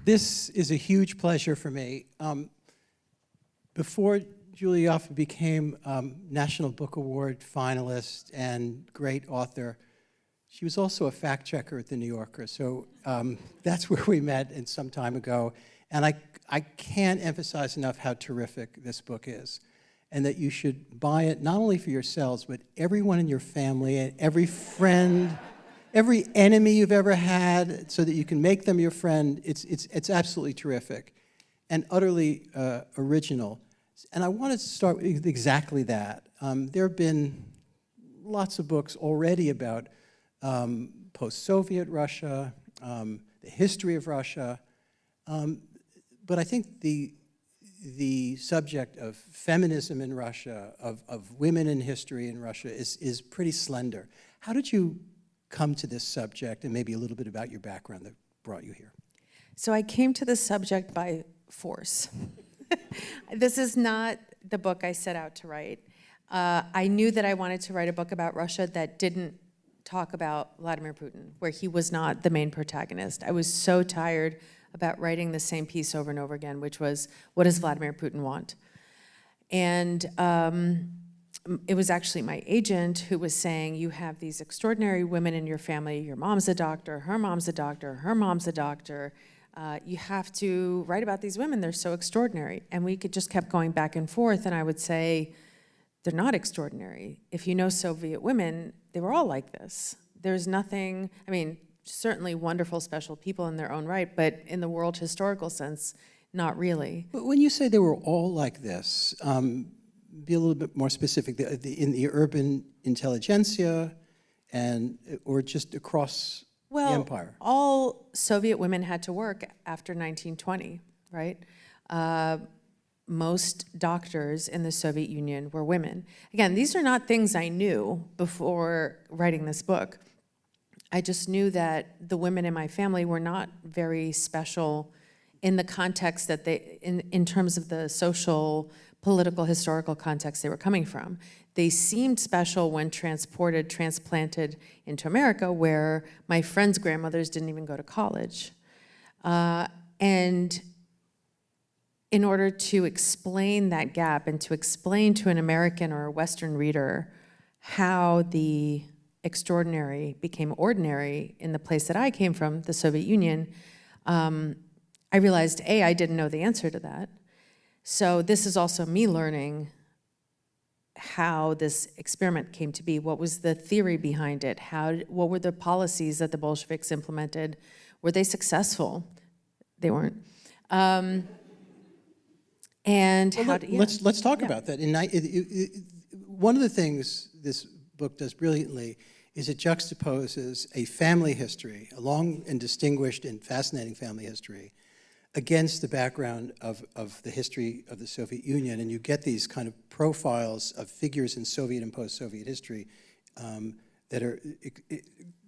This is a huge pleasure for me. Before Julia Ioffe became National Book Award finalist and great author, she was also a fact checker at The New Yorker. So that's where we met and some time ago. And I can't emphasize enough how terrific this book is, and that you should buy it not only for yourselves, but everyone in your family and every friend, every enemy you've ever had, so that you can make them your friend. It's absolutely terrific and utterly original. And I wanted to start with exactly that. There have been lots of books already about post-Soviet Russia, the history of Russia, but I think the subject of feminism in Russia, of women in history in Russia is pretty slender. How did you come to this subject, and maybe a little bit about your background that brought you here? So I came to this subject by force. This is not the book I set out to write. I knew that I wanted to write a book about Russia that didn't talk about Vladimir Putin, where he was not the main protagonist. I was so tired about writing the same piece over and over again, which was, what does Vladimir Putin want? And it was actually my agent who was saying, you have these extraordinary women in your family, your mom's a doctor, her mom's a doctor, her mom's a doctor. You have to write about these women, they're so extraordinary. And we just kept going back and forth, and I would say, they're not extraordinary. If you know Soviet women, they were all like this. There's nothing, I mean, certainly wonderful, special people in their own right, but in the world historical sense, not really. But when you say they were all like this, be a little bit more specific. In the urban intelligentsia, or just across the empire? Well, all Soviet women had to work after 1920, right? Most doctors in the Soviet Union were women. Again, these are not things I knew before writing this book. I just knew that the women in my family were not very special in the context that they, in terms of the social, political, historical context they were coming from. They seemed special when transplanted into America, where my friends' grandmothers didn't even go to college. And in order to explain that gap and to explain to an American or a Western reader how the extraordinary became ordinary in the place that I came from, the Soviet Union, I realized, A, I didn't know the answer to that. So this is also me learning how this experiment came to be. What was the theory behind it? What were the policies that the Bolsheviks implemented? Were they successful? They weren't. And well, let's talk about that. One of the things this book does brilliantly is it juxtaposes a family history, a long and distinguished and fascinating family history, against the background of the history of the Soviet Union, and you get these kind of profiles of figures in Soviet and post-Soviet history that are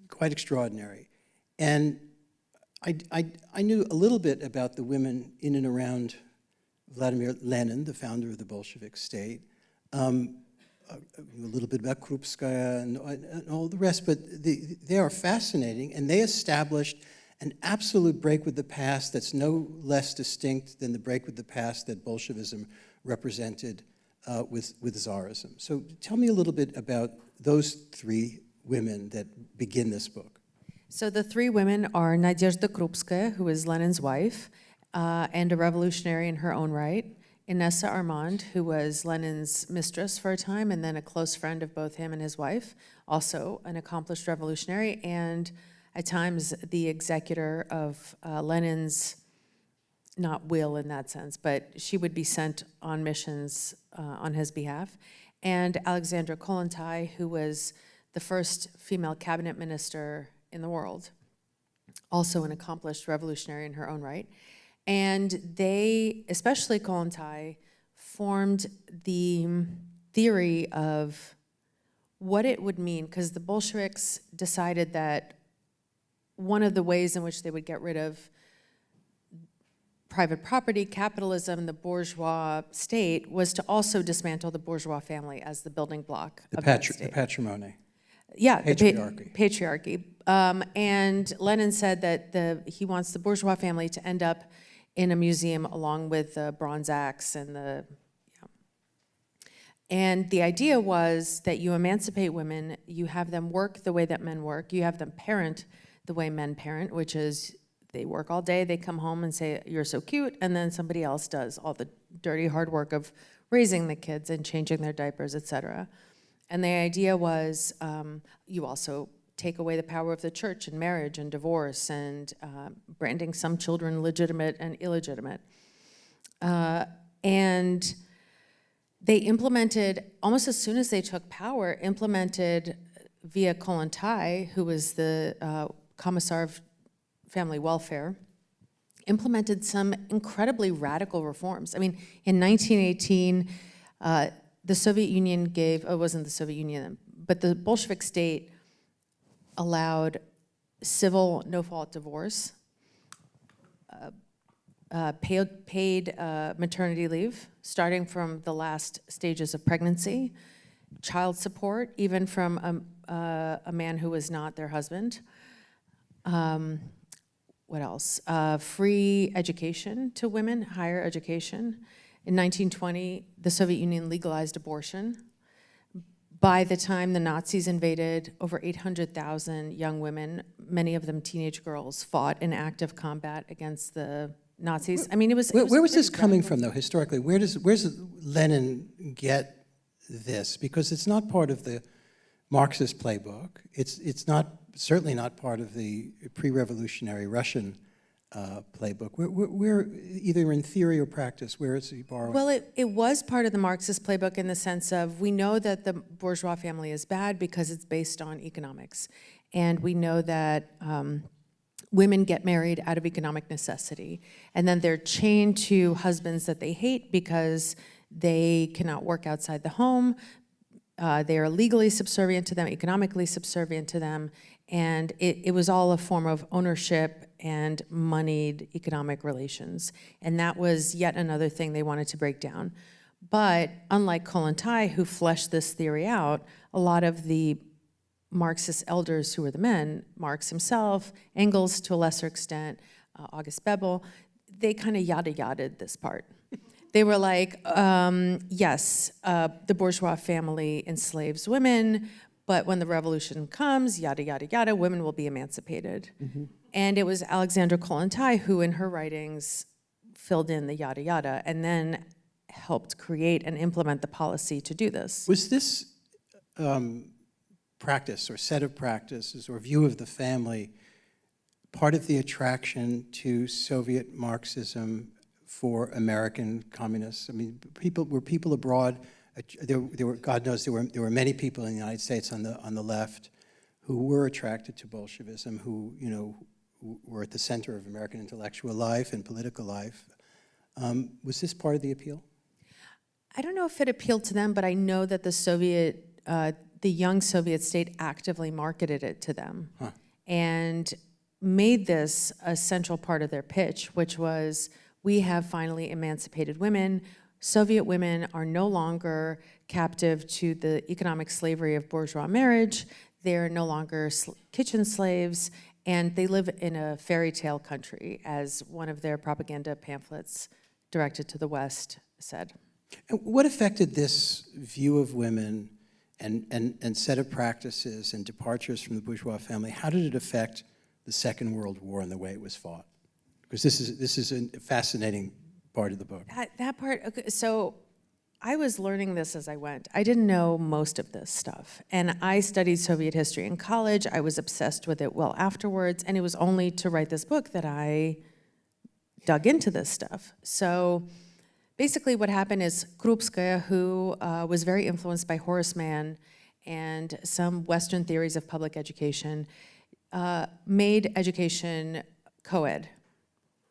quite extraordinary. And I knew a little bit about the women in and around Vladimir Lenin, the founder of the Bolshevik state, a little bit about Krupskaya and all the rest, but they are fascinating, and they established an absolute break with the past that's no less distinct than the break with the past that Bolshevism represented with Tsarism. So tell me a little bit about those three women that begin this book. So the three women are Nadezhda Krupskaya, who is Lenin's wife, and a revolutionary in her own right, Inessa Armand, who was Lenin's mistress for a time and then a close friend of both him and his wife, also an accomplished revolutionary, and at times the executor of Lenin's, not will in that sense, but she would be sent on missions on his behalf, and Alexandra Kollontai, who was the first female cabinet minister in the world, also an accomplished revolutionary in her own right. And they, especially Kollontai, formed the theory of what it would mean, because the Bolsheviks decided that one of the ways in which they would get rid of private property, capitalism, the bourgeois state, was to also dismantle the bourgeois family as the building block of that state. The patrimony. Yeah, Patriarchy. Patriarchy. And Lenin said that he wants the bourgeois family to end up in a museum along with the bronze axe and the, yeah. And the idea was that you emancipate women, you have them work the way that men work, you have them parent the way men parent, which is they work all day, they come home and say, you're so cute, and then somebody else does all the dirty hard work of raising the kids and changing their diapers, etc. And the idea was you also take away the power of the church and marriage and divorce and branding some children legitimate and illegitimate. And they implemented, almost as soon as they took power, implemented via Kollontai, who was the Commissar of Family Welfare, implemented some incredibly radical reforms. I mean, in 1918, the Soviet Union gave, it wasn't the Soviet Union, but the Bolshevik state allowed civil no-fault divorce, paid maternity leave, starting from the last stages of pregnancy, child support, even from a man who was not their husband. What else? Free education to women, higher education. In 1920, the Soviet Union legalized abortion. By the time the Nazis invaded, over 800,000 young women, many of them teenage girls, fought in active combat against the Nazis. I mean, it was. Where was this coming from, though, historically? Where's Lenin get this? Because it's not part of the Marxist playbook. It's not, certainly not part of the pre-revolutionary Russian playbook. Where, either in theory or practice, where is he borrowing? Well, it was part of the Marxist playbook in the sense of we know that the bourgeois family is bad because it's based on economics. And we know that women get married out of economic necessity. And then they're chained to husbands that they hate because they cannot work outside the home. They are legally subservient to them, economically subservient to them. And it was all a form of ownership and moneyed economic relations. And that was yet another thing they wanted to break down. But unlike Kollontai, who fleshed this theory out, a lot of the Marxist elders who were the men, Marx himself, Engels to a lesser extent, August Bebel, they kind of yada-yada'd this part. They were like, yes, the bourgeois family enslaves women, but when the revolution comes, yada, yada, yada, women will be emancipated. Mm-hmm. And it was Alexandra Kollontai who, in her writings, filled in the yada, yada, and then helped create and implement the policy to do this. Was this practice or set of practices or view of the family part of the attraction to Soviet Marxism for American communists? I mean, were people abroad. There were, God knows, there were many people in the United States on the left who were attracted to Bolshevism, who were at the center of American intellectual life and political life. Was this part of the appeal? I don't know if it appealed to them, but I know that the young Soviet state actively marketed it to them, and made this a central part of their pitch, which was, we have finally emancipated women. Soviet women are no longer captive to the economic slavery of bourgeois marriage. They're no longer kitchen slaves, and they live in a fairy tale country, as one of their propaganda pamphlets directed to the West said. And what affected this view of women and set of practices and departures from the bourgeois family? How did it affect the Second World War and the way it was fought? Because this is a fascinating part of the book. That part, okay, so I was learning this as I went. I didn't know most of this stuff. And I studied Soviet history in college. I was obsessed with it well afterwards. And it was only to write this book that I dug into this stuff. So basically what happened is Krupskaya, who was very influenced by Horace Mann and some Western theories of public education, made education co-ed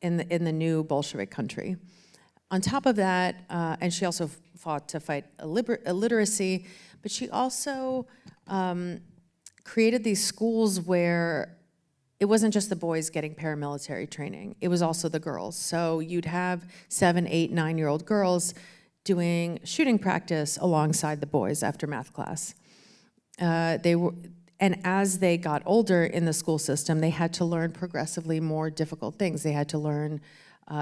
in the new Bolshevik country. On top of that, and she also fought to fight illiteracy, but she also created these schools where it wasn't just the boys getting paramilitary training, it was also the girls. So you'd have 7, 8, 9-year-old girls doing shooting practice alongside the boys after math class. And as they got older in the school system, they had to learn progressively more difficult things. They had to learn,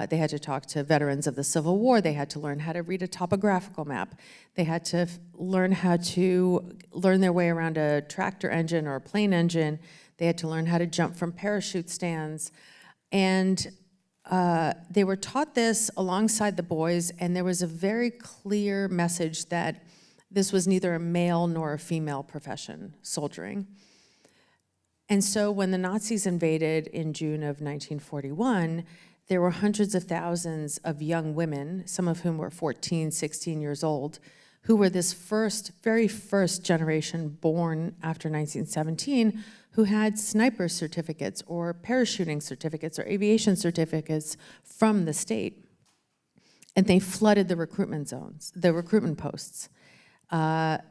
they had to talk to veterans of the Civil War. They had to learn how to read a topographical map. They had to learn how to learn their way around a tractor engine or a plane engine. They had to learn how to jump from parachute stands. And they were taught this alongside the boys, and there was a very clear message that this was neither a male nor a female profession, soldiering. And so when the Nazis invaded in June of 1941, there were hundreds of thousands of young women, some of whom were 14, 16 years old, who were this very first generation born after 1917, who had sniper certificates or parachuting certificates or aviation certificates from the state. And they flooded the recruitment zones, the recruitment posts. But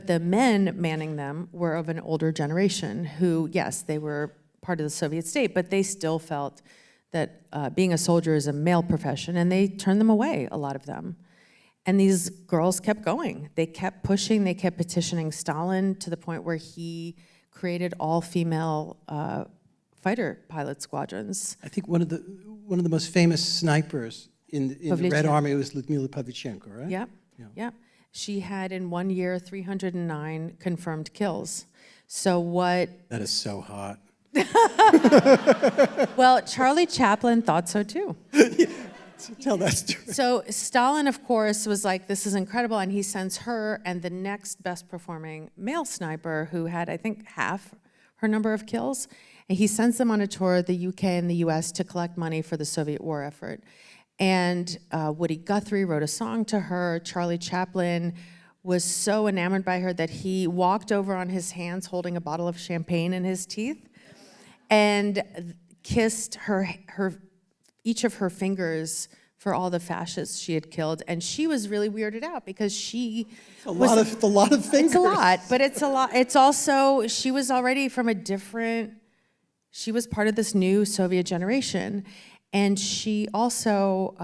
the men manning them were of an older generation who, yes, they were part of the Soviet state, but they still felt that being a soldier is a male profession, and they turned them away, a lot of them. And these girls kept going. They kept pushing, they kept petitioning Stalin to the point where he created all-female fighter pilot squadrons. I think one of the most famous snipers in the Red Army was Lyudmila Pavlichenko, right? Yep, yep. She had in 1 year 309 confirmed kills. So what? That is so hot. Well, Charlie Chaplin thought so too. Tell that story. So Stalin, of course, was like, this is incredible, and he sends her and the next best performing male sniper, who had, I think, half her number of kills, and he sends them on a tour of the UK and the US to collect money for the Soviet war effort. And Woody Guthrie wrote a song to her. Charlie Chaplin was so enamored by her that he walked over on his hands holding a bottle of champagne in his teeth and kissed each of her fingers for all the fascists she had killed. And she was really weirded out because she a lot of fingers. It's a lot, but it's a lot. It's also, she was already from she was part of this new Soviet generation. And she also...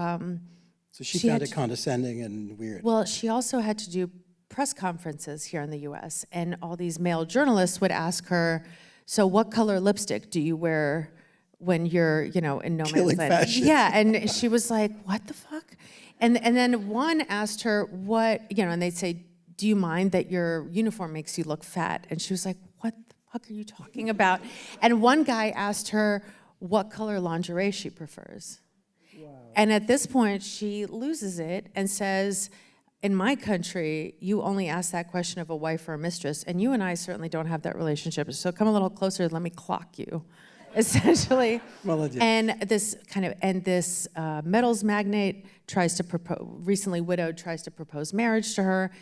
so she found it condescending and weird. Well, she also had to do press conferences here in the US, and all these male journalists would ask her, so what color lipstick do you wear when you're, in no man's land? Yeah, and she was like, what the fuck? And then one asked her what, and they'd say, do you mind that your uniform makes you look fat? And she was like, what the fuck are you talking about? And one guy asked her what color lingerie she prefers. Wow. And at this point, she loses it and says, in my country, you only ask that question of a wife or a mistress, and you and I certainly don't have that relationship, so come a little closer and let me clock you, essentially. Well, and this metals magnate tries to recently widowed, tries to propose marriage to her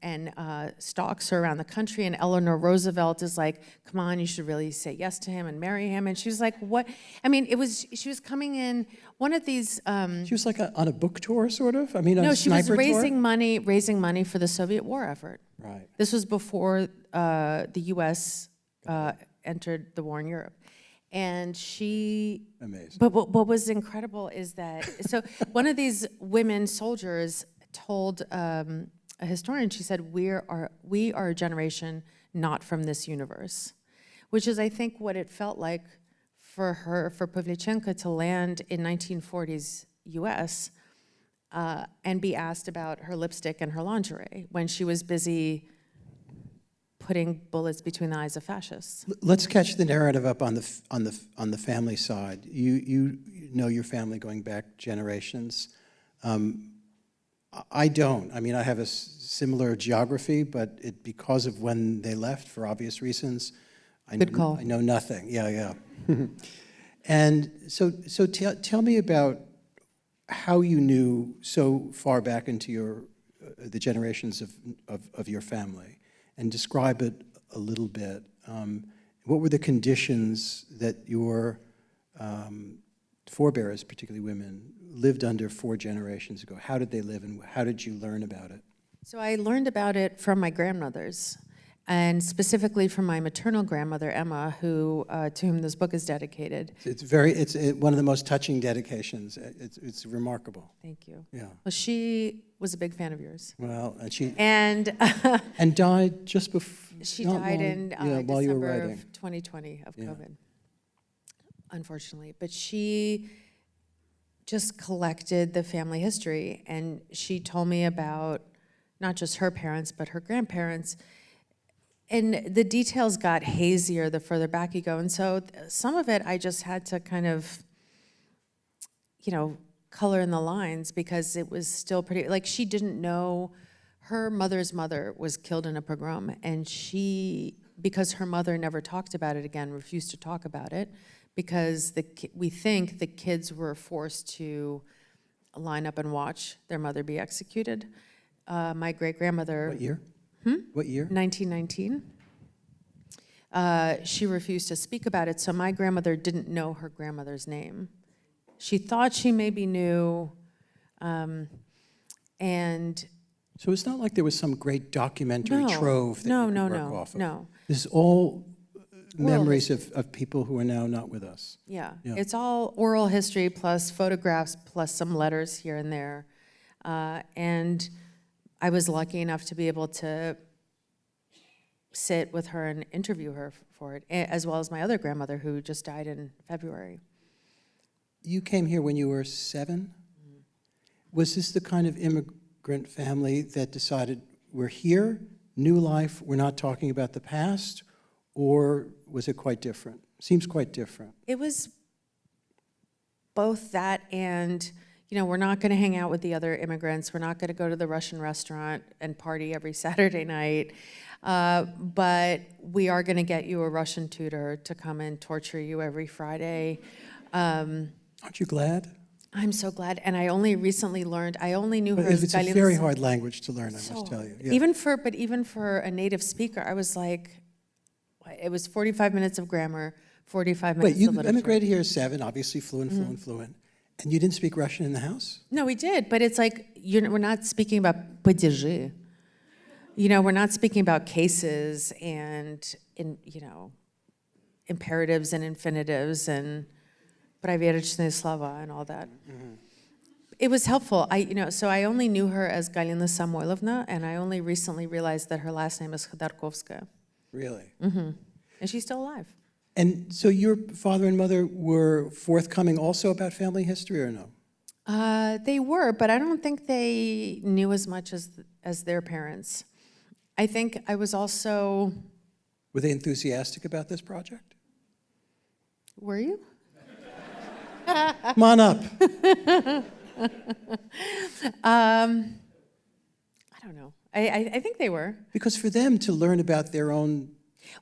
and stalks her around the country. And Eleanor Roosevelt is like, come on, you should really say yes to him and marry him. And she was like, what? I mean, she was coming in, one of these... she was like on a book tour, sort of? I mean, no, a she was raising tour? money for the Soviet war effort. Right. This was before the U.S. Entered the war in Europe. And she... Amazing. But what was incredible is that... So one of these women soldiers told a historian, she said, we are a generation not from this universe. Which is, I think, what it felt like for Pavlichenko to land in 1940s U.S. And be asked about her lipstick and her lingerie when she was busy putting bullets between the eyes of fascists. Let's catch the narrative up on the family side. You know your family going back generations. I don't. I mean, I have a similar geography, but because of when they left, for obvious reasons, I know nothing. Yeah. And so tell me about how you knew so far back into the generations of your family. And describe it a little bit. What were the conditions that your forebears, particularly women, lived under 4 generations ago? How did they live, and how did you learn about it? So I learned about it from my grandmothers. and specifically from my maternal grandmother, Emma, who, to whom this book is dedicated. It's one of the most touching dedications. It's remarkable. Thank you. Yeah. Well, she was a big fan of yours. Well, and she And and died just before. she died in while you were December writing. of 2020 of COVID, unfortunately. But she just collected the family history, and she told me about not just her parents, but her grandparents. And the details got hazier the further back you go. And so some of it I just had to kind of, color in the lines because it was still pretty, like she didn't know her mother's mother was killed in a pogrom. And because her mother never talked about it again, refused to talk about it, because we think the kids were forced to line up and watch their mother be executed. My great-grandmother... What year? What year? 1919. She refused to speak about it, so my grandmother didn't know her grandmother's name. She thought she maybe knew, and... So it's not like there was some great documentary trove that you could work off of. No. This is all memories of people who are now not with us. Yeah, it's all oral history plus photographs plus some letters here and there. And I was lucky enough to be able to sit with her and interview her for it, as well as my other grandmother who just died in February. You came here when you were 7? Was this the kind of immigrant family that decided, we're here, new life, we're not talking about the past, or was it quite different? Seems quite different. It was both that and, we're not going to hang out with the other immigrants. We're not going to go to the Russian restaurant and party every Saturday night. But we are going to get you a Russian tutor to come and torture you every Friday. Aren't you glad? I'm so glad. And I only recently learned, I only knew her as It's a very hard language to learn, I must tell you. Yeah. Even for a native speaker, I was like, it was 45 minutes of grammar, 45 minutes of literature. Wait, you immigrated here at 7, obviously fluent, and you didn't speak Russian in the house? No, we did, but it's like, we're not speaking about падежи. We're not speaking about cases and, imperatives and infinitives and prověrečné slova and all that. It was helpful. So I only knew her as Galina Samoilovna, and I only recently realized that her last name is Khodorkovskaya. Really? And she's still alive. And so your father and mother were forthcoming also about family history, or no? They were, but I don't think they knew as much as their parents. I think I was also... Were they enthusiastic about this project? Were you? Come on up. I don't know. I think they were. Because for them to learn about their own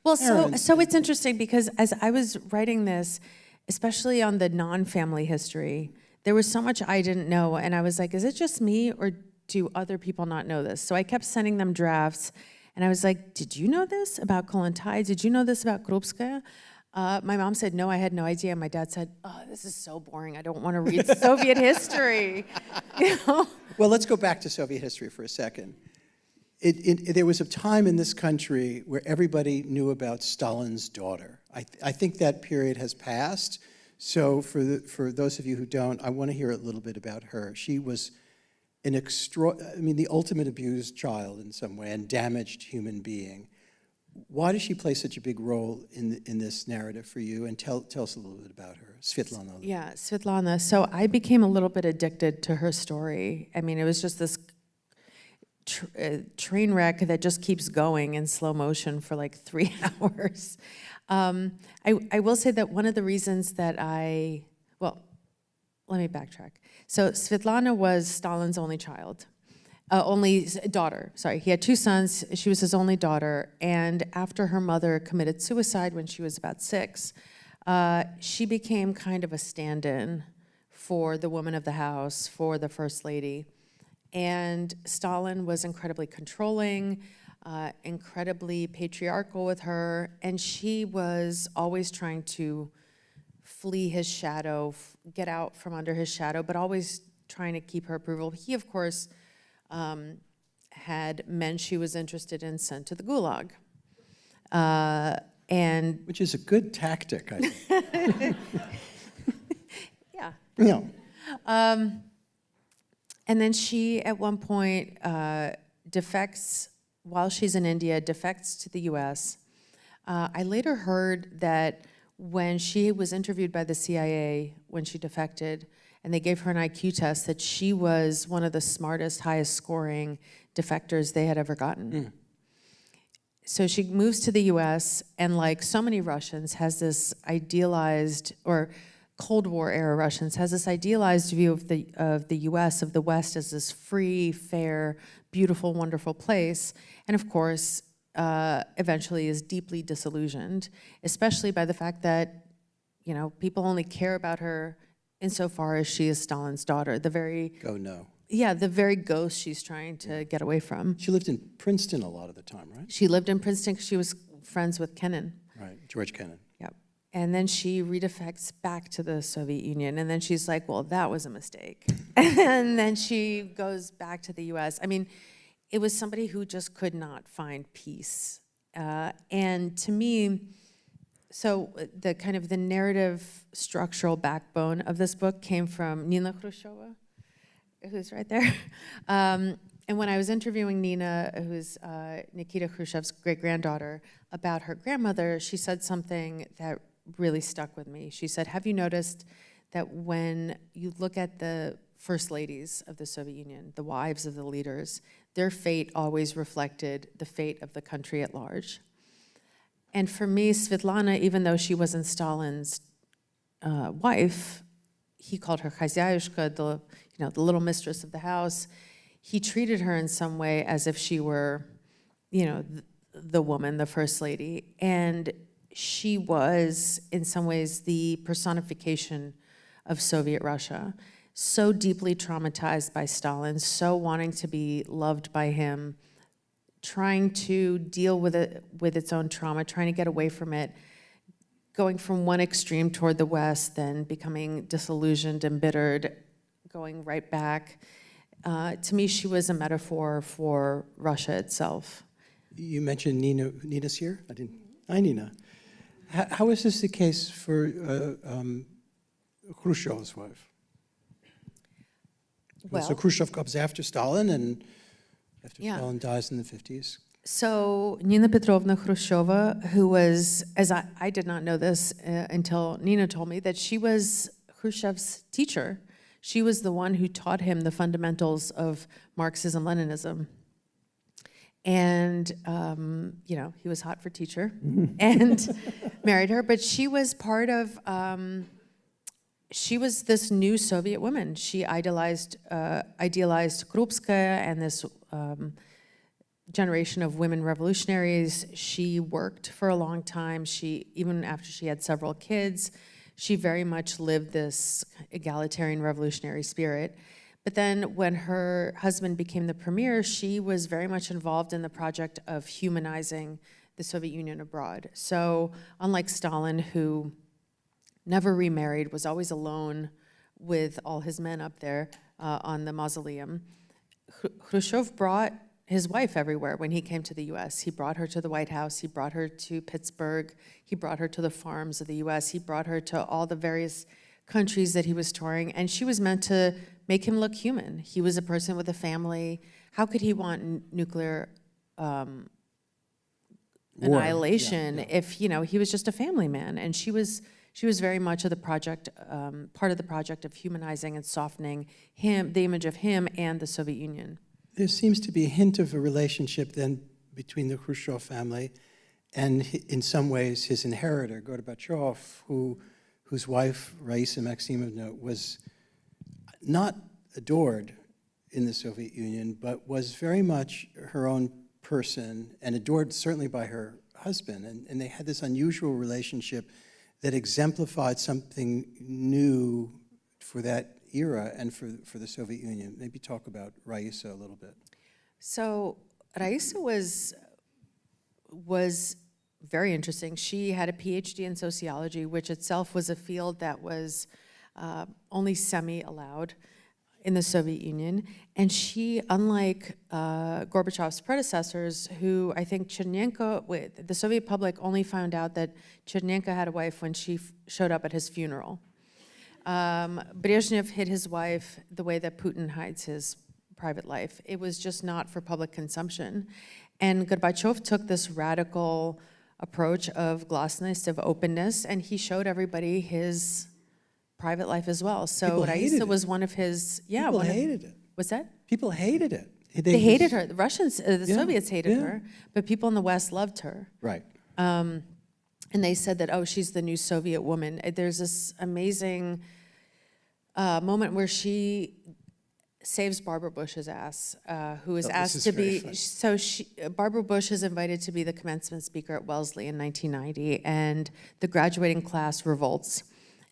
parents... so it's interesting because as I was writing this, especially on the non-family history, there was so much I didn't know, and I was like, is it just me, or do other people not know this? So I kept sending them drafts, and I was like, did you know this about Kollontai? Did you know this about Krupskaya? My mom said, no, I had no idea. My dad said, oh, this is so boring. I don't want to read Soviet history. Well, let's go back to Soviet history for a second. There was a time in this country where everybody knew about Stalin's daughter. I think that period has passed. So for those of you who don't, I want to hear a little bit about her. She was the ultimate abused child in some way and damaged human being. Why does she play such a big role in this narrative for you? And tell us a little bit about her, Svetlana. Yeah, Svetlana. So I became a little bit addicted to her story. It was just this train wreck that just keeps going in slow motion for like 3 hours. I will say that one of the reasons that let me backtrack. So Svetlana was Stalin's only child. Only daughter, sorry. He had 2 sons. She was his only daughter. And after her mother committed suicide when she was about 6, she became kind of a stand-in for the woman of the house, for the first lady. And Stalin was incredibly controlling, incredibly patriarchal with her, and she was always trying to flee his shadow, get out from under his shadow, but always trying to keep her approval. He, of course, had men she was interested in sent to the Gulag. And Which is a good tactic, I think. yeah. Yeah. And then she, at one point, defects, while she's in India, defects to the US. I later heard that when she was interviewed by the CIA, when she defected, and they gave her an IQ test, that she was one of the smartest, highest scoring defectors they had ever gotten. So she moves to the US, and like so many Russians, has this idealized, or Cold War era Russians, has this idealized view of the US, of the West, as this free, fair, beautiful, wonderful place. And of course, eventually is deeply disillusioned, especially by the fact that, you know, people only care about her insofar as she is Stalin's daughter, the very... Go no. Yeah, the very ghost she's trying to get away from. She lived in Princeton a lot of the time, right? She lived in Princeton because she was friends with Kennan. Right, George Kennan. Yep. And then she redefects back to the Soviet Union. And then she's like, well, that was a mistake. And then she goes back to the US. I mean, it was somebody who just could not find peace. And to me, so the kind of the narrative structural backbone of this book came from Nina Khrushcheva, who's right there. And when I was interviewing Nina, who's Nikita Khrushchev's great-granddaughter, about her grandmother, she said something that really stuck with me. She said, have you noticed that when you look at the first ladies of the Soviet Union, the wives of the leaders, their fate always reflected the fate of the country at large? And for me, Svetlana, even though she wasn't Stalin's wife, he called her Khazyaishka, the little mistress of the house. He treated her in some way as if she were, the woman, the first lady. And she was, in some ways, the personification of Soviet Russia. So deeply traumatized by Stalin, so wanting to be loved by him, trying to deal with its own trauma, trying to get away from it, going from one extreme toward the West, then becoming disillusioned, embittered, going right back. To me, she was a metaphor for Russia itself. You mentioned Nina. Nina's here? Hi, Nina. How is this the case for Khrushchev's wife? Well, so Khrushchev comes after Stalin, and after Stalin dies in the 50s. So Nina Petrovna Khrushcheva, who was, as I did not know this until Nina told me, that she was Khrushchev's teacher. She was the one who taught him the fundamentals of Marxism-Leninism. And, he was hot for teacher and married her. But she was part of, she was this new Soviet woman. She idealized Krupskaya and this generation of women revolutionaries. She worked for a long time. Even after she had several kids, she very much lived this egalitarian revolutionary spirit. But then when her husband became the premier, she was very much involved in the project of humanizing the Soviet Union abroad. So unlike Stalin, who never remarried, was always alone with all his men up there on the mausoleum, Khrushchev brought his wife everywhere when he came to the US. He brought her to the White House, he brought her to Pittsburgh, he brought her to the farms of the US, he brought her to all the various countries that he was touring, and she was meant to make him look human. He was a person with a family. How could he want nuclear annihilation if, he was just a family man? And she was very much of the project, part of the project of humanizing and softening him, the image of him and the Soviet Union. There seems to be a hint of a relationship then between the Khrushchev family and, in some ways, his inheritor, Gorbachev, whose wife, Raisa Maximovna, was not adored in the Soviet Union, but was very much her own person and adored certainly by her husband. And they had this unusual relationship that exemplified something new for that era and for the Soviet Union. Maybe talk about Raisa a little bit. So Raisa was very interesting. She had a PhD in sociology, which itself was a field that was only semi-allowed in the Soviet Union. And she, unlike Gorbachev's predecessors, who I think the Soviet public only found out that Chernenko had a wife when she showed up at his funeral. Brezhnev hid his wife the way that Putin hides his private life. It was just not for public consumption. And Gorbachev took this radical approach of glasnost, of openness, and he showed everybody his private life as well. So Raisa was one of his, People hated it. What's that? People hated it. They hated her. The Russians, the Soviets hated her, but people in the West loved her. Right. And they said that, oh, she's the new Soviet woman. There's this amazing moment where she saves Barbara Bush's ass, who is asked to be, Barbara Bush is invited to be the commencement speaker at Wellesley in 1990, and the graduating class revolts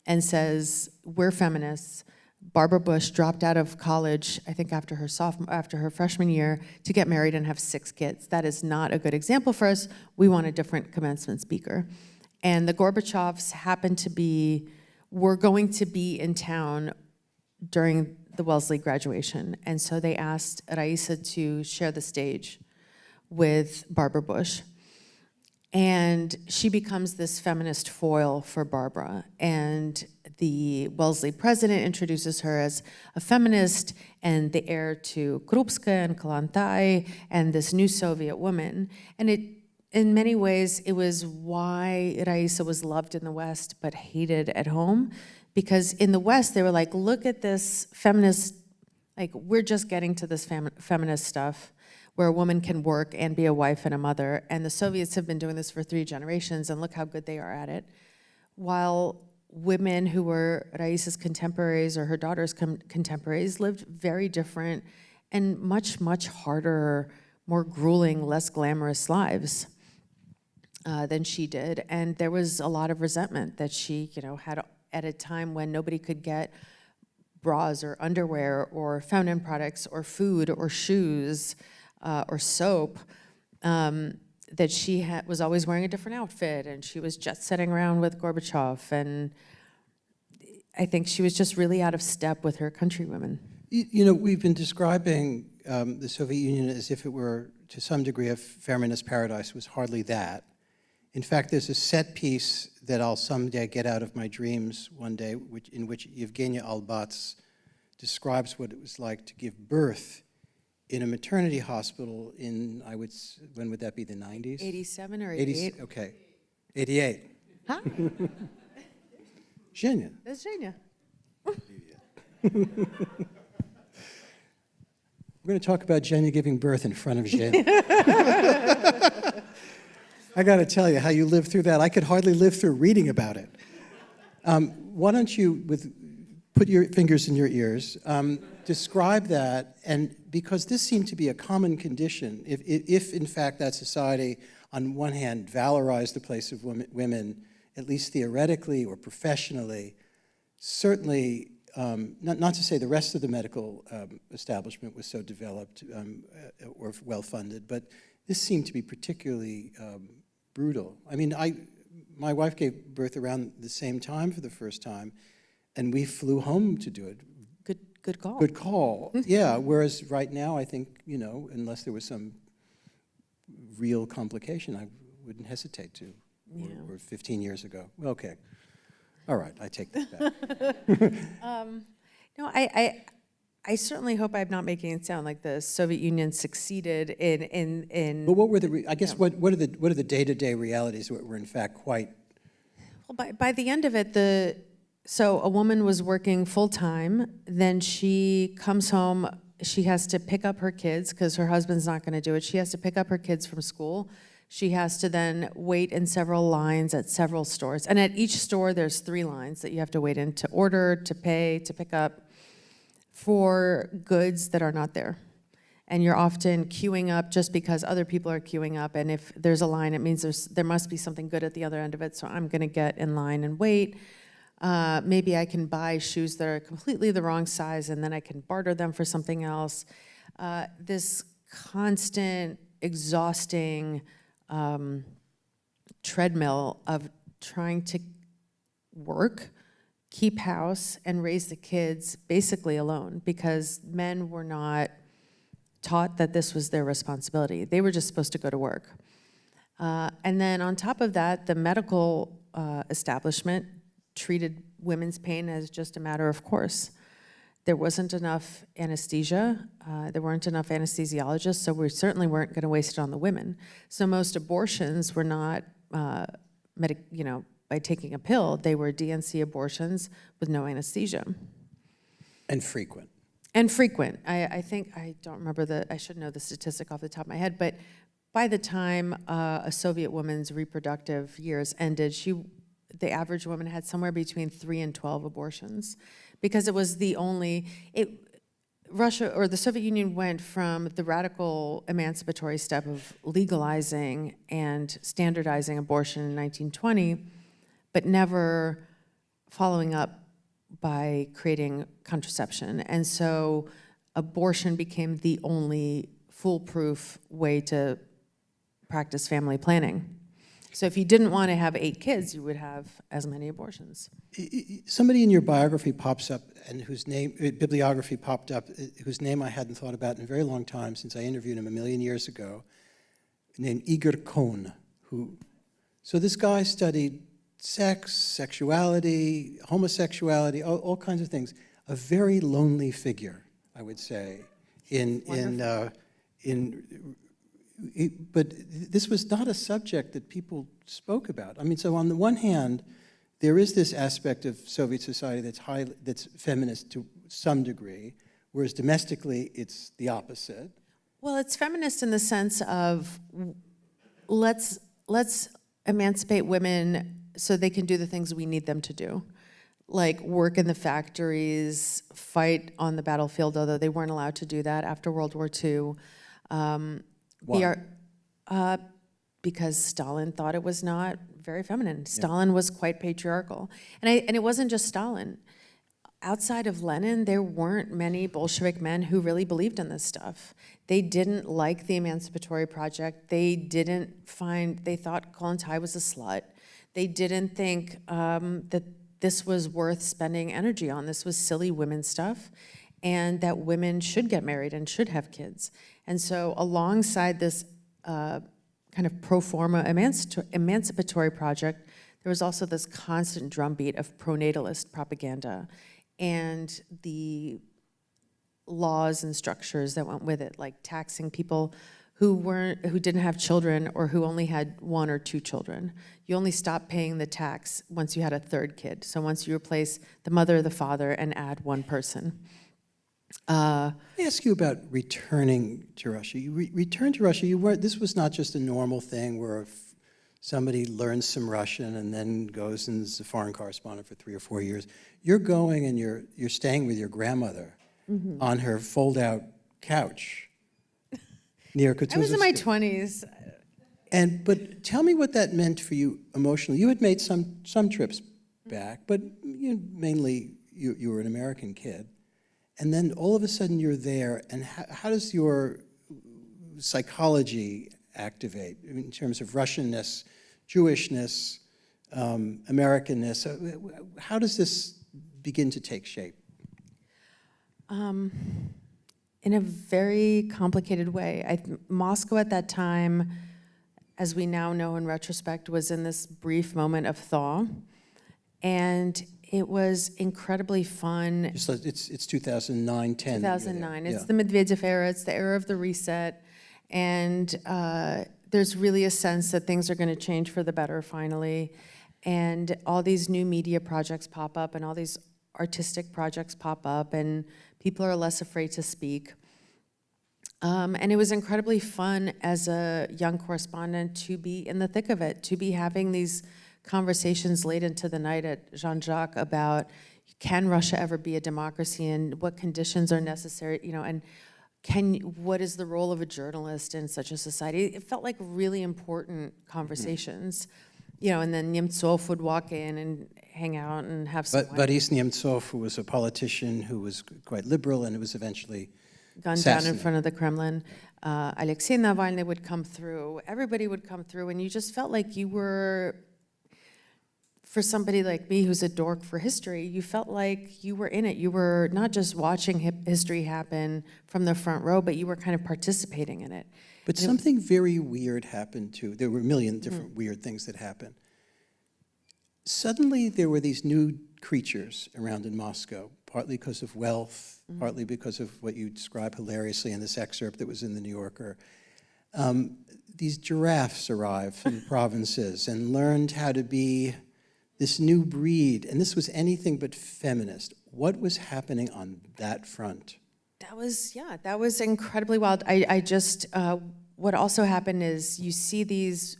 and says, we're feminists. Barbara Bush dropped out of college, I think after her freshman year, to get married and have 6 kids. That is not a good example for us. We want a different commencement speaker. And the Gorbachevs were going to be in town during the Wellesley graduation. And so they asked Raisa to share the stage with Barbara Bush. And she becomes this feminist foil for Barbara. And the Wellesley president introduces her as a feminist and the heir to Krupskaya and Kalantai and this new Soviet woman. And in many ways, it was why Raisa was loved in the West but hated at home. Because in the West, they were like, look at this feminist, like, we're just getting to this feminist stuff where a woman can work and be a wife and a mother. And the Soviets have been doing this for 3 generations, and look how good they are at it. While women who were Raisa's contemporaries or her daughter's contemporaries lived very different and much, much harder, more grueling, less glamorous lives than she did. And there was a lot of resentment that she, had at a time when nobody could get bras or underwear or feminine products or food or shoes or soap, that she was always wearing a different outfit, and she was jet-setting around with Gorbachev, and I think she was just really out of step with her countrywomen. We've been describing the Soviet Union as if it were, to some degree, a feminist paradise. It was hardly that. In fact, there's a set piece that I'll someday get out of my dreams one day, in which Evgenia Albats describes what it was like to give birth in a maternity hospital in, when would that be, the 90s? 87 or 88? Okay, 88. Huh? Zhenya. That's Zhenya. We're going to talk about Zhenya giving birth in front of Zhenya. I got to tell you, how you lived through that, I could hardly live through reading about it. Why don't you, put your fingers in your ears, describe that, and because this seemed to be a common condition, if in fact that society, on one hand, valorized the place of women, at least theoretically or professionally, certainly, not to say the rest of the medical establishment was so developed or well-funded, but this seemed to be particularly brutal. I mean, my wife gave birth around the same time for the first time, and we flew home to do it. Good call. Good call, yeah. Whereas right now, I think, unless there was some real complication, I wouldn't hesitate to, or 15 years ago. Okay, all right, I take that back. No, I certainly hope I'm not making it sound like the Soviet Union succeeded in. But what were what are the day-to-day realities that were in fact quite? Well, by the end of it, so a woman was working full-time, then she comes home, she has to pick up her kids because her husband's not going to do it. She has to pick up her kids from school. She has to then wait in several lines at several stores. And at each store, there's 3 lines that you have to wait in to order, to pay, to pick up for goods that are not there. And you're often queuing up just because other people are queuing up. And if there's a line, it means there must be something good at the other end of it. So I'm going to get in line and wait. Maybe I can buy shoes that are completely the wrong size, and then I can barter them for something else. This constant, exhausting treadmill of trying to work, keep house and raise the kids basically alone, because men were not taught that this was their responsibility. They were just supposed to go to work. And then on top of that, the medical establishment treated women's pain as just a matter of course. There wasn't enough anesthesia, there weren't enough anesthesiologists, so we certainly weren't going to waste it on the women. So most abortions were not, by taking a pill, they were DNC abortions with no anesthesia. And frequent. And frequent. I think, I don't remember I should know the statistic off the top of my head, but by the time a Soviet woman's reproductive years ended, the average woman had somewhere between 3 and 12 abortions, because it was the only, Russia or the Soviet Union went from the radical emancipatory step of legalizing and standardizing abortion in 1920, but never following up by creating contraception. And so abortion became the only foolproof way to practice family planning. So if you didn't want to have 8 kids, you would have as many abortions. Somebody in your biography pops up, and whose name, bibliography popped up, whose name I hadn't thought about in a very long time since I interviewed him 1,000,000 years ago, named Igor Kohn, so this guy studied sex, sexuality, homosexuality, all kinds of things. A very lonely figure, I would say, but this was not a subject that people spoke about. I mean, so on the one hand, there is this aspect of Soviet society that's feminist to some degree, whereas domestically it's the opposite. Well, it's feminist in the sense of let's emancipate women so they can do the things we need them to do, like work in the factories, fight on the battlefield, although they weren't allowed to do that after World War II. Why? Because Stalin thought it was not very feminine. Yeah. Stalin was quite patriarchal. And it wasn't just Stalin. Outside of Lenin, there weren't many Bolshevik men who really believed in this stuff. They didn't like the emancipatory project. They thought Kollontai was a slut. They didn't think that this was worth spending energy on. This was silly women stuff, and that women should get married and should have kids. And so alongside this kind of pro forma emancipatory project, there was also this constant drumbeat of pronatalist propaganda and the laws and structures that went with it, like taxing people who didn't have children or who only had 1 or 2 children. You only stopped paying the tax once you had a 3rd kid. So once you replace the mother or the father and add 1 person. Let me ask you about returning to Russia. You returned to Russia. This was not just a normal thing where if somebody learns some Russian and then goes and is a foreign correspondent for 3 or 4 years. You're going and you're staying with your grandmother on her fold-out couch near Kutuzovsky. I was in my 20s. But tell me what that meant for you emotionally. You had made some trips back, but mainly you were an American kid. And then all of a sudden you're there, and how does your psychology activate in terms of Russianness, Jewishness, Americanness? How does this begin to take shape? In a very complicated way. Moscow at that time, as we now know in retrospect, was in this brief moment of thaw. And it was incredibly fun. It's 2009, 10. 2009. It's the Medvedev era. It's the era of the reset. And there's really a sense that things are going to change for the better finally. And all these new media projects pop up, and all these artistic projects pop up, and people are less afraid to speak. And it was incredibly fun as a young correspondent to be in the thick of it, to be having these conversations late into the night at Jean-Jacques about, can Russia ever be a democracy, and what conditions are necessary, and what is the role of a journalist in such a society? It felt like really important conversations, and then Nemtsov would walk in and hang out and have some wine. Boris Nemtsov, who was a politician who was quite liberal and who was eventually gunned down in front of the Kremlin. Alexei Navalny would come through. Everybody would come through, and you just felt like you were for somebody like me who's a dork for history, you felt like you were in it. You were not just watching history happen from the front row, but you were kind of participating in it. But something very weird happened too. There were a million different weird things that happened. Suddenly there were these new creatures around in Moscow, partly because of wealth, partly because of what you describe hilariously in this excerpt that was in the New Yorker. These giraffes arrived from provinces and learned how to be this new breed, and this was anything but feminist. What was happening on that front? That was incredibly wild. I just, what also happened is you see these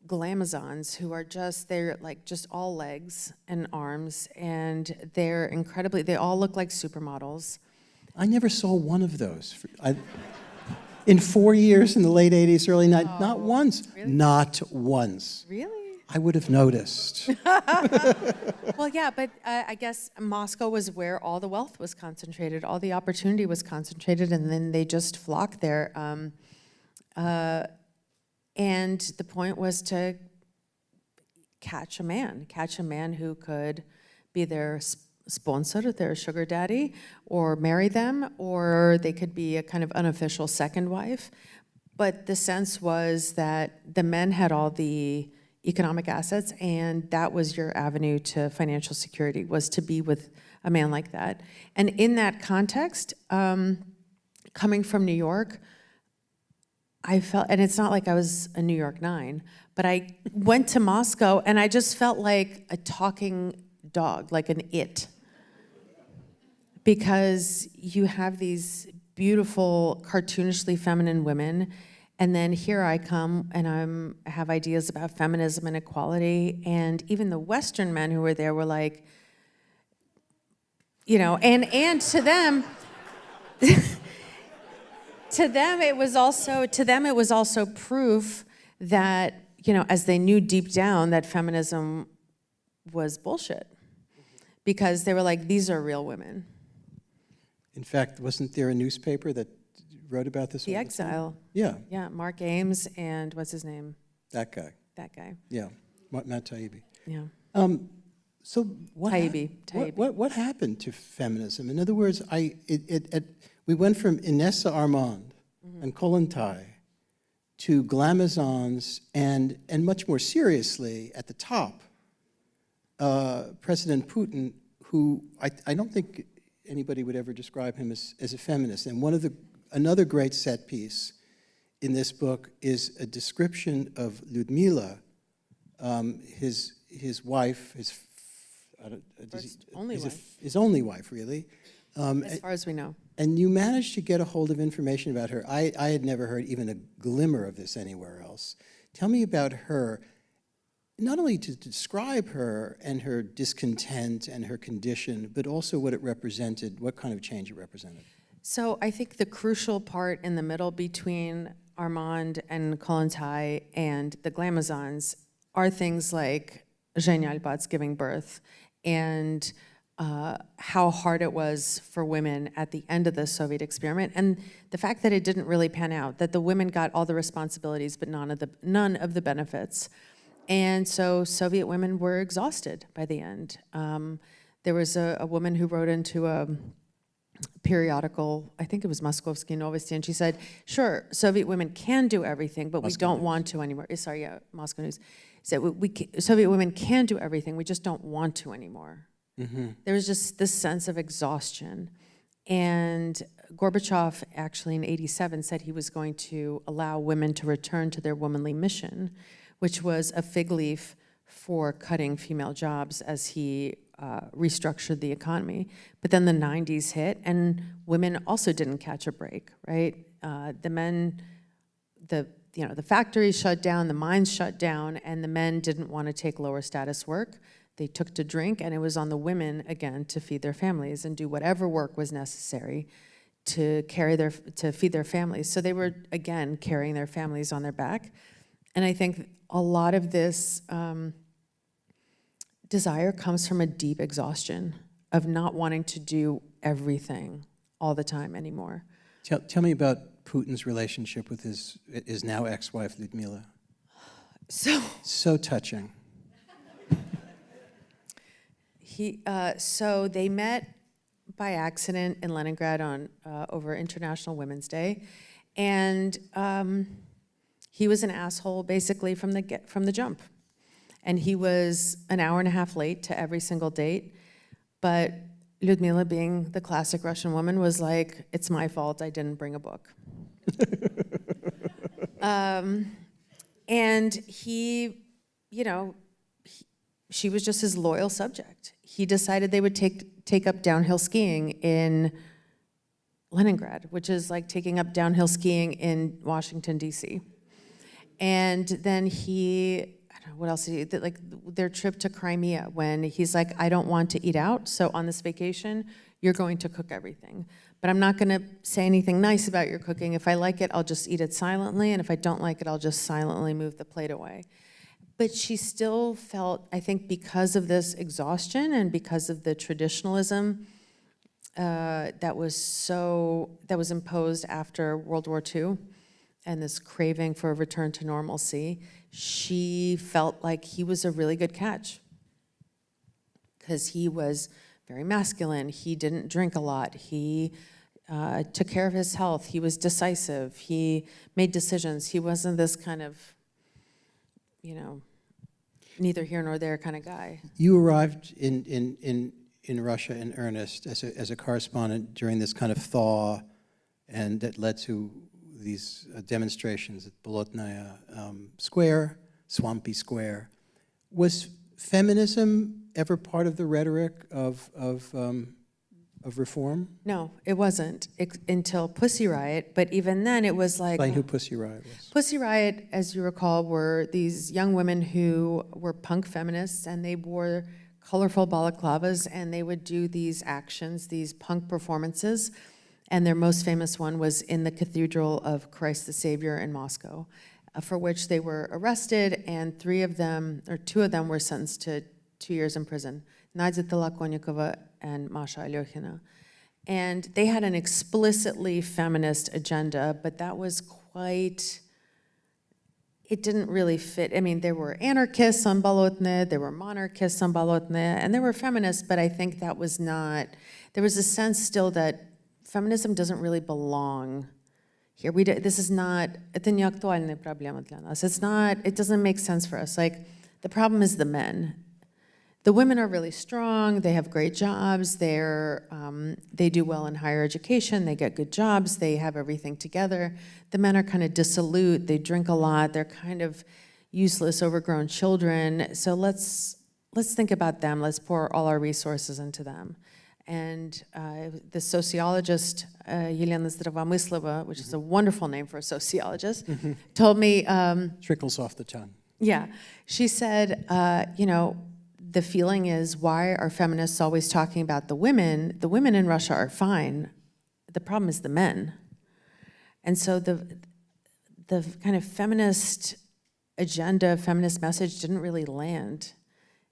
glamazons who are they're like just all legs and arms, and they're they all look like supermodels. I never saw one of those. In 4 years in the late 80s, early 90s, not once. Really? Not once. Really? I would have noticed. Well, yeah, but I guess Moscow was where all the wealth was concentrated, all the opportunity was concentrated, and then they just flocked there. And the point was to catch a man who could be their sponsor, their sugar daddy, or marry them, or they could be a kind of unofficial second wife. But the sense was that the men had all the economic assets, and that was your avenue to financial security, was to be with a man like that. And in that context, coming from New York, I felt, and it's not like I was a New York 9, but I went to Moscow and I just felt like a talking dog, like an it. Because you have these beautiful, cartoonishly feminine women, and then here I come and I have ideas about feminism and equality, and even the Western men who were there were like, you know, and to them, to them it was also proof that, you know, as they knew deep down that feminism was bullshit, because they were like, these are real women. In fact, wasn't there a newspaper that wrote about this? The Exile. Yeah. Yeah, Mark Ames and what's his name? That guy. That guy. Yeah, Matt Taibbi. Yeah. So what, Taibbi. what happened to feminism? In other words, we went from Inessa Armand and Kollontai to glamazons and much more seriously at the top, President Putin, who I don't think anybody would ever describe him as a feminist. And another great set piece in this book is a description of Lyudmila, his wife, his only wife, really. As far as we know. And you managed to get a hold of information about her. I had never heard even a glimmer of this anywhere else. Tell me about her, not only to describe her and her discontent and her condition, but also what it represented, what kind of change it represented. So I think the crucial part in the middle between Armand and Kollontai and the glamazons are things like Zhenya Albat's giving birth and how hard it was for women at the end of the Soviet experiment, and the fact that it didn't really pan out, that the women got all the responsibilities but none of the benefits. And so Soviet women were exhausted by the end. There was a woman who wrote into a periodical, I think it was Moskovsky Novosti, and she said, sure, Soviet women can do everything, but we don't want to anymore. Sorry, yeah, Moscow News. Said Soviet women can do everything, we just don't want to anymore. Mm-hmm. There was just this sense of exhaustion. And Gorbachev actually in '87 said he was going to allow women to return to their womanly mission, which was a fig leaf for cutting female jobs as he restructured the economy. But then the 90s hit, and women also didn't catch a break, right? The men, the factories shut down, the mines shut down, and the men didn't want to take lower status work. They took to drink, and it was on the women, again, to feed their families and do whatever work was necessary to feed their families. So they were, again, carrying their families on their back. And I think a lot of this desire comes from a deep exhaustion of not wanting to do everything all the time anymore. Tell me about Putin's relationship with his now ex-wife, Lyudmila. So touching. So they met by accident in Leningrad on over International Women's Day, and he was an asshole basically from the jump, and he was an hour and a half late to every single date. But Lyudmila, being the classic Russian woman, was like, "It's my fault. I didn't bring a book." And he, she was just his loyal subject. He decided they would take up downhill skiing in Leningrad, which is like taking up downhill skiing in Washington, D.C. And then I don't know, what else did he, like their trip to Crimea, when he's like, I don't want to eat out, so on this vacation, you're going to cook everything. But I'm not gonna say anything nice about your cooking. If I like it, I'll just eat it silently, and if I don't like it, I'll just silently move the plate away. But she still felt, I think, because of this exhaustion and because of the traditionalism that was imposed after World War II, and this craving for a return to normalcy, she felt like he was a really good catch. Because he was very masculine, he didn't drink a lot, he took care of his health, he was decisive, he made decisions, he wasn't this kind of, neither here nor there kind of guy. You arrived in Russia in earnest as a correspondent during this kind of thaw, and that led to these demonstrations at Bolotnaya Square, Swampy Square. Was feminism ever part of the rhetoric of reform? No, it wasn't until Pussy Riot, but even then it was like... Explain who Pussy Riot was. Pussy Riot, as you recall, were these young women who were punk feminists, and they wore colorful balaclavas, and they would do these actions, these punk performances, and their most famous one was in the Cathedral of Christ the Savior in Moscow, for which they were arrested, and 2 of them were sentenced to 2 years in prison, Nadia Tolokonnikova and Masha Alyokhina. And they had an explicitly feminist agenda, but that was quite, it didn't really fit. I mean, there were anarchists on Bolotnaya, there were monarchists on Bolotnaya, and there were feminists, but I think that was not, there was a sense still that feminism doesn't really belong here. This is not, это не актуальная проблема для нас. It's not, it doesn't make sense for us. Like, the problem is the men. The women are really strong, they have great jobs, they do well in higher education, they get good jobs, they have everything together. The men are kind of dissolute, they drink a lot, they're kind of useless, overgrown children. So let's think about them, let's pour all our resources into them. And the sociologist, Yelena Zdravomyslova, which is a wonderful name for a sociologist, told me... Trickles off the tongue. Yeah, she said, the feeling is, why are feminists always talking about the women? The women in Russia are fine. The problem is the men. And so the kind of feminist agenda, feminist message didn't really land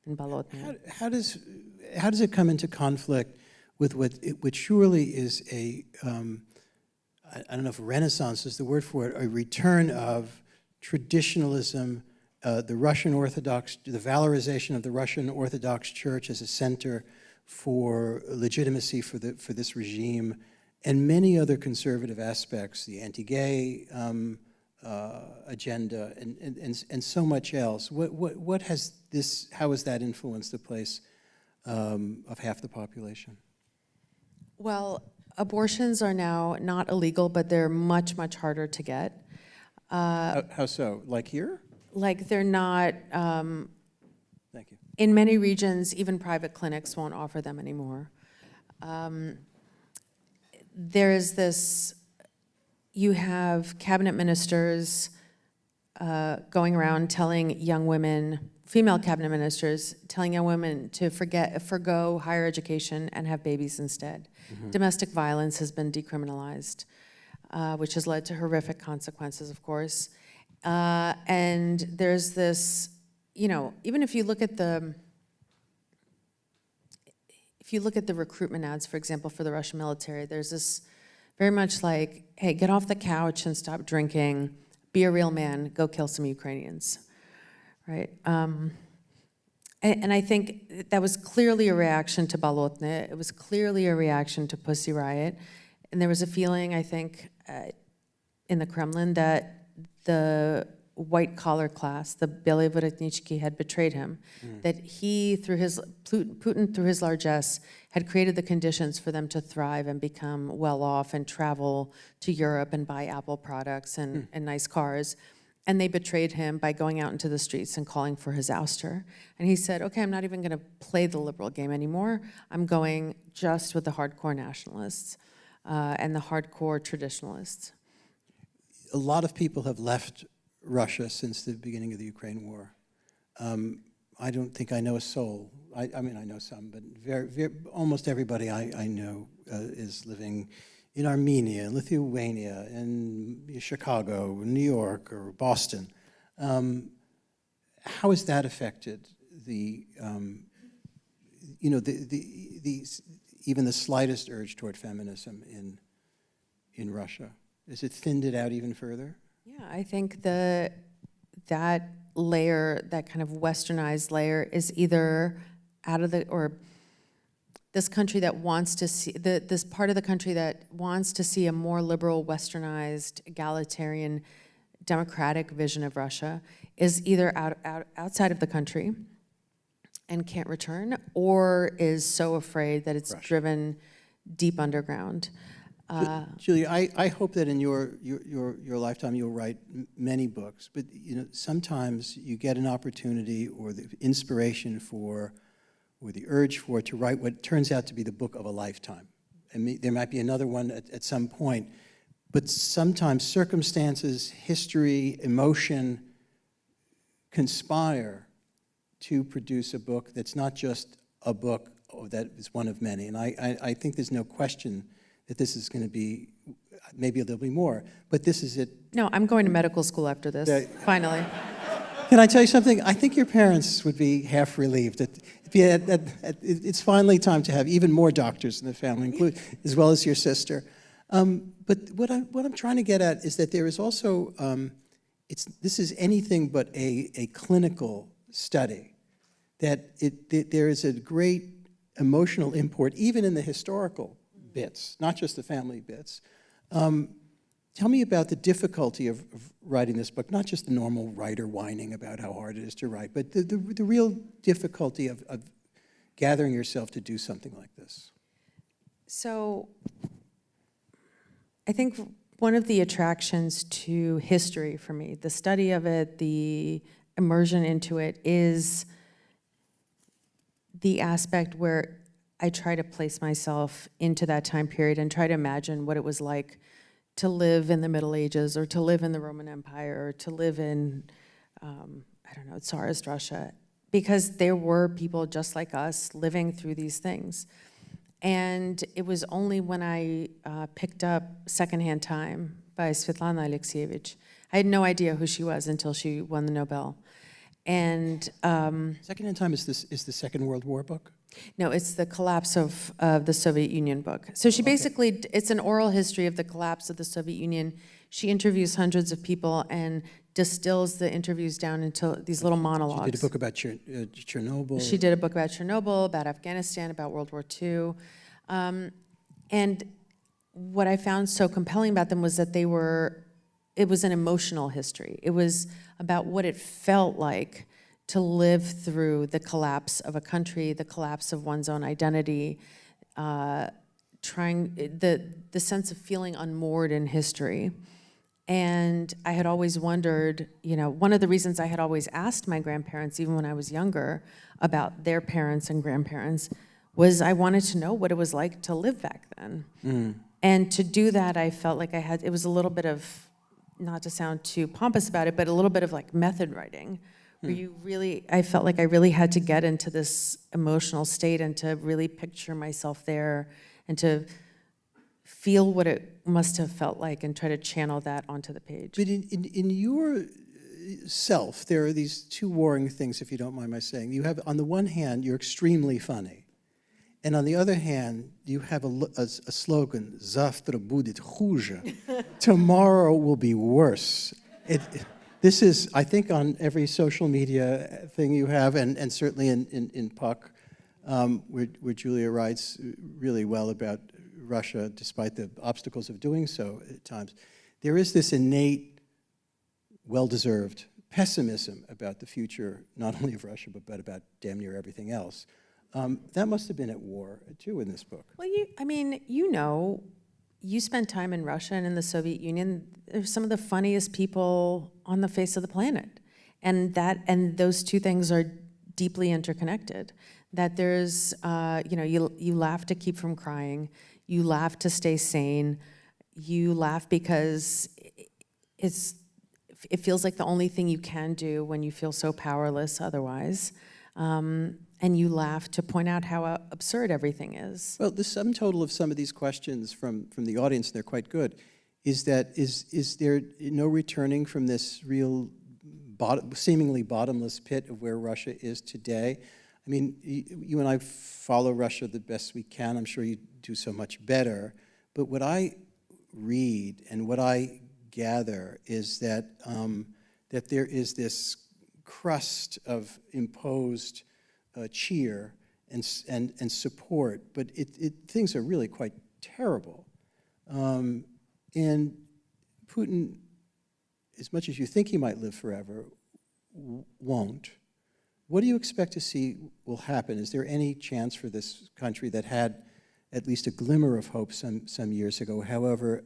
in Bolotnaya. How does it come into conflict with what surely is a, I don't know if Renaissance is the word for it, a return of traditionalism, the Russian Orthodox, the valorization of the Russian Orthodox Church as a center for legitimacy for this regime, and many other conservative aspects, the anti-gay agenda, and so much else. What has this? How has that influenced the place of half the population? Well, abortions are now not illegal, but they're much, much harder to get. How so? Like here? Like they're not, Thank you. in many regions, even private clinics won't offer them anymore. There's this, you have cabinet ministers going around telling young women, female cabinet ministers, telling young women to forgo higher education and have babies instead. Domestic violence has been decriminalized, which has led to horrific consequences, of course. And there's this, even if you look at the recruitment ads, for example, for the Russian military, there's this very much like, hey, get off the couch and stop drinking, be a real man, go kill some Ukrainians, right? And I think that was clearly a reaction to Bolotny. It was clearly a reaction to Pussy Riot. And there was a feeling, I think, in the Kremlin that the white-collar class, the Белые воротнички, had betrayed him, that he, Putin, through his largesse, had created the conditions for them to thrive and become well-off and travel to Europe and buy Apple products and nice cars. And they betrayed him by going out into the streets and calling for his ouster. And he said, okay, I'm not even gonna play the liberal game anymore. I'm going just with the hardcore nationalists and the hardcore traditionalists. A lot of people have left Russia since the beginning of the Ukraine war. I don't think I know a soul. I mean, I know some, but almost everybody I know is living in Armenia, Lithuania, in Chicago, New York, or Boston. How has that affected the, you know, even the slightest urge toward feminism in Russia? Has it thinned it out even further? Yeah, I think that layer, that kind of westernized layer, is either out of the, or this country that wants to see, this part of the country that wants to see a more liberal, westernized, egalitarian, democratic vision of Russia is either outside of the country and can't return, or is so afraid that it's driven deep underground. Julia, I hope that in your lifetime you'll write many books, but you know, sometimes you get an opportunity or the inspiration for, or the urge for, to write what turns out to be the book of a lifetime. And there might be another one at some point, but sometimes circumstances, history, emotion conspire to produce a book that's not just a book that is one of many. And I think there's no question that this is going to be, maybe there'll be more, but this is it. No, I'm going to medical school after this, finally. Can I tell you something? I think your parents would be half relieved. It's finally time to have even more doctors in the family, as well as your sister. But what I'm trying to get at is that there is also, this is anything but a clinical study, that there is a great emotional import, even in the historical bits, not just the family bits. Tell me about the difficulty of writing this book, not just the normal writer whining about how hard it is to write, but the real difficulty of gathering yourself to do something like this. So I think one of the attractions to history for me, the study of it, the immersion into it, is the aspect where I try to place myself into that time period and try to imagine what it was like to live in the Middle Ages, or to live in the Roman Empire, or to live in, I don't know, Tsarist Russia, because there were people just like us living through these things. And it was only when I picked up Secondhand Time by Svetlana Alexievich. I had no idea who she was until she won the Nobel. And Secondhand Time is the Second World War book? No, it's the collapse of the Soviet Union book. So she basically, it's an oral history of the collapse of the Soviet Union. She interviews hundreds of people and distills the interviews down into these little monologues. She did a book about Chernobyl. She did a book about Chernobyl, about Afghanistan, about World War II. And what I found so compelling about them was that it was an emotional history. It was about what it felt like to live through the collapse of a country, the collapse of one's own identity, the sense of feeling unmoored in history. And I had always wondered, you know, one of the reasons I had always asked my grandparents, even when I was younger, about their parents and grandparents, was I wanted to know what it was like to live back then. And to do that, I felt like it was a little bit of, not to sound too pompous about it, but a little bit of like method writing, where I felt like I really had to get into this emotional state and to really picture myself there and to feel what it must have felt like and try to channel that onto the page. But in your self, there are these two warring things, if you don't mind my saying. You have, on the one hand, you're extremely funny. And on the other hand, you have a slogan, "Завтра будет хуже." Tomorrow will be worse. This is, I think, on every social media thing you have, and certainly in Puck, where Julia writes really well about Russia, despite the obstacles of doing so at times. There is this innate, well-deserved pessimism about the future, not only of Russia, but about damn near everything else. That must have been at war, too, in this book. Well, you spent time in Russia and in the Soviet Union. They're some of the funniest people on the face of the planet. And those two things are deeply interconnected. That there's, you laugh to keep from crying. You laugh to stay sane. You laugh because it feels like the only thing you can do when you feel so powerless otherwise. And you laugh to point out how absurd everything is. Well, the sum total of some of these questions from the audience, they're quite good, is there no returning from this real seemingly bottomless pit of where Russia is today? I mean, you and I follow Russia the best we can. I'm sure you do so much better. But what I read and what I gather is that that there is this crust of imposed cheer and support, but things are really quite terrible. And Putin, as much as you think he might live forever, won't. What do you expect to see will happen? Is there any chance for this country that had at least a glimmer of hope some years ago, however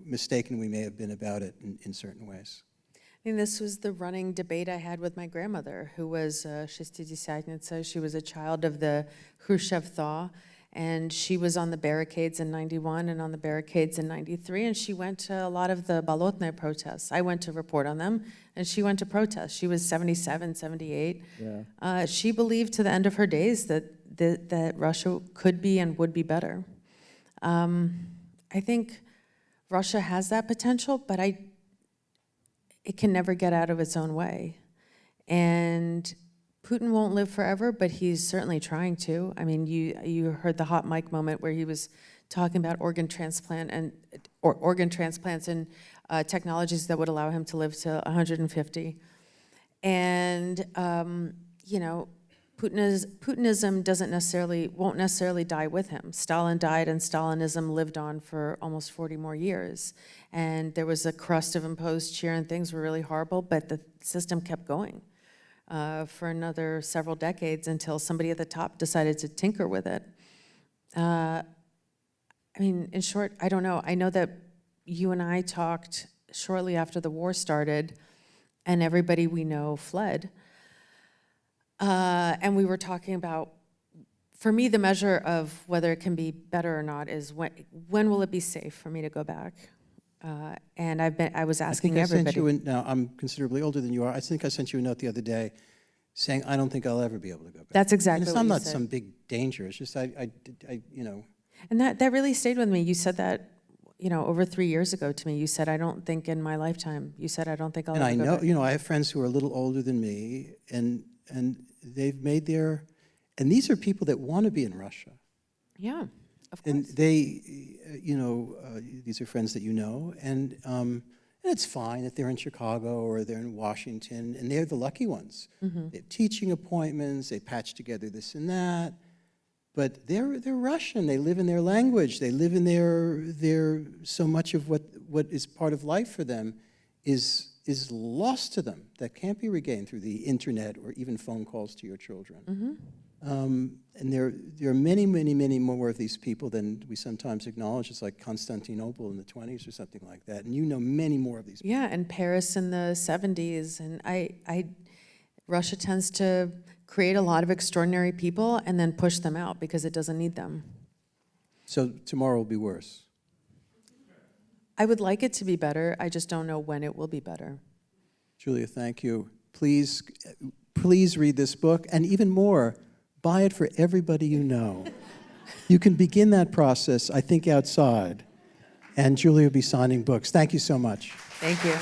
mistaken we may have been about it in certain ways? I mean, this was the running debate I had with my grandmother, who was шестидесятница. She was a child of the Khrushchev thaw, and she was on the barricades in 91 and on the barricades in 93, and she went to a lot of the Bolotnaya protests. I went to report on them, and she went to protest. She was 77, 78. Yeah. She believed to the end of her days that Russia could be and would be better. I think Russia has that potential, but it can never get out of its own way. And Putin won't live forever, but he's certainly trying to. I mean, you heard the hot mic moment where he was talking about organ transplants and technologies that would allow him to live to 150. And Putinism won't necessarily die with him. Stalin died, and Stalinism lived on for almost 40 more years. And there was a crust of imposed cheer, and things were really horrible, but the system kept going for another several decades until somebody at the top decided to tinker with it. I mean, in short, I don't know. I know that you and I talked shortly after the war started, and everybody we know fled. And we were talking about, for me, the measure of whether it can be better or not is when will it be safe for me to go back? And I was asking everybody. Now, I'm considerably older than you are. I think I sent you a note the other day saying, I don't think I'll ever be able to go back. That's exactly what you said. And it's not some big danger. It's just, And that really stayed with me. You said that, over 3 years ago to me. You said, I don't think in my lifetime. You said, I don't think I'll ever go back. And I have friends who are a little older than me, and they've made and these are people that want to be in Russia. Yeah, of course. And they, these are friends that you know, and it's fine if they're in Chicago or they're in Washington, and they're the lucky ones. Mm-hmm. They have teaching appointments, they patch together this and that, but they're Russian. They live in their language. They live in their so much of what is part of life for them is lost to them, that can't be regained through the internet or even phone calls to your children. Mm-hmm. And there are many, many, many more of these people than we sometimes acknowledge. It's like Constantinople in the 20s or something like that. And you know many more of these people. Yeah, and Paris in the 70s. And Russia tends to create a lot of extraordinary people and then push them out because it doesn't need them. So tomorrow will be worse. I would like it to be better. I just don't know when it will be better. Julia, thank you. Please read this book, and even more, buy it for everybody you know. You can begin that process, I think, outside, and Julia will be signing books. Thank you so much. Thank you.